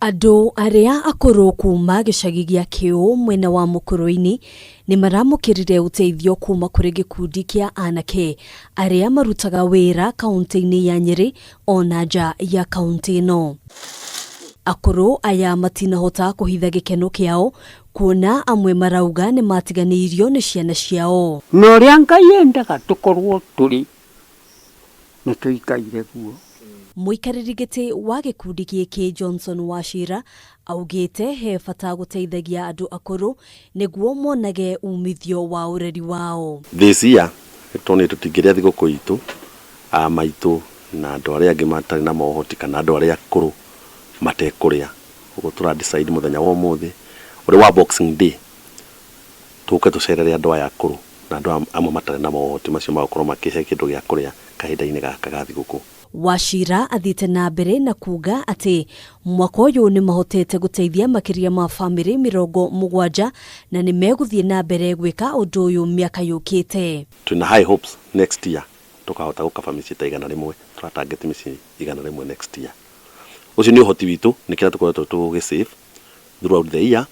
Andũ arĩa akũrũ kuma gĩcagi gĩa Kĩũ mwena wa Mũkũrũ-inĩ nĩ maramũkĩrire ũteithio kuma kũrĩ gĩkundi kĩa anake arĩa marutaga wĩra kaunti-inĩ ya Nyeri ona nja ya kaunti ĩno. Akũrũ aya matinahota kũhitha gĩkeno kĩao kuona amwe marauga nĩ matiganĩirio nĩ ciana ciao. Na ũrĩa Ngai endaga tũkorwo tũrĩ nĩ tũikaire guo. Mũikarĩri gĩtĩ wa gĩkundi gĩkĩ Johnson Wachira augĩte he bata gũteithagia andũ akũrũ nĩguo monage umithio wa ũreri wao. This year tũnĩ tũtingĩrĩa thigũkũ itũ maitũ na andũ arĩa angĩ matarĩ na mohoti kana andũ arĩa akũrũ matekũrĩa. Ũguo tũra decide mũthenya wa ũmũthĩ ũrĩ wa Boxing Day tũke tũcerere andũ aya akũrũ na andũ amwe matarĩ na mohoti macio magũkorwo makĩhe kĩndũ gĩa kũrĩa kahinda-inĩ gaka ga thigũkũ. Wachira athiĩte na mbere na kuga atĩ mwaka ũyũ nĩ mahotete gũteithia makĩria ma famĩlĩ 70 na nĩ megũthiĩ na mbere gwĩka ũndũ ũyũ mĩaka yũkĩte. Twina high hopes next year tukahota gũkaba mĩciĩ ta 100 tũratangĩte mĩciĩ 100 next year. Ũcio nĩ ũhoti witũ nĩkĩra tũkoretwo tũgĩ-save throughout the year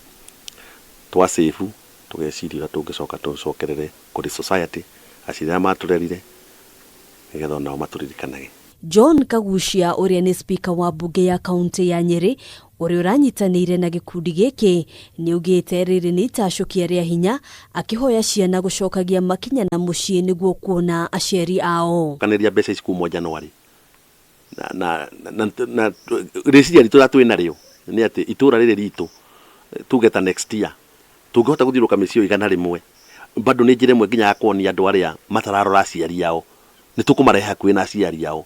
twa save tũgeciria tũngĩcoka tũcokerere kũrĩ society aciria matũrerire nĩgetha nao matũririkanage. John Kagucia ũrĩa nĩ speaker wa bunge ya kaunti ya Nyeri ũrĩa ũranyitanĩire na gĩkundi gĩkĩ nĩ ugĩte rĩrĩ nĩ itacũkia rĩa hinya akĩhoya ciana gũcokagia makinya na mũciĩ nĩguo kuona aciari ao. Kanĩria mbeca ici kuma January na rĩciria ritũ twĩna rĩo nĩ atĩ itũra rĩrĩ ritũ tugeta next year tũngĩhota gũthiũrũka mĩciĩ 100 bado nĩ njĩra ĩmwe nginya ya kuonia andũ arĩa matararora aciari ao nĩ tũkũmarehe hakuhĩ na aciari ao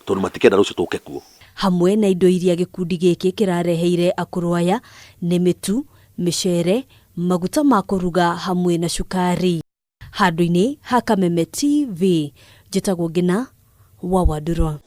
tondũ matikenda rũciũ tũke kuo. Hamwe na indo iria gĩkundi gĩkĩ kĩrareheire akũrũ aya nĩ mĩtu, mĩcere, maguta ma kũruga hamwe na cukari. Handũ-inĩ ha Kameme TV, njĩtagwo Ngina wa Wandurwa.